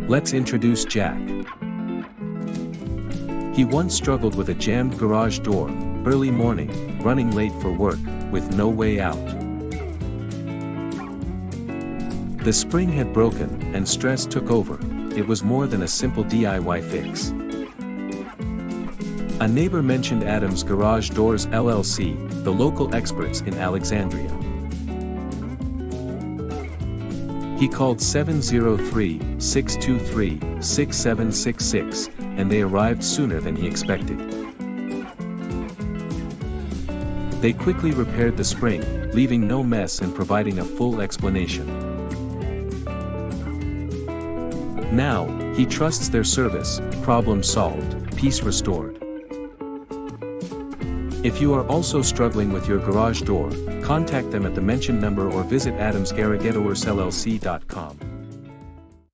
Let's introduce Jack. He once struggled with a jammed garage door, early morning, running late for work, with no way out. The spring had broken, and stress took over. It was more than a simple DIY fix. A neighbor mentioned Adam's Garage Doors LLC, the local experts in Alexandria. He called 703-623-6766, and they arrived sooner than he expected. They quickly repaired the spring, leaving no mess and providing a full explanation. Now, he trusts their service. Problem solved, peace restored. If you are also struggling with your garage door, contact them at the mentioned number or visit adamsgaragedorsllc.com.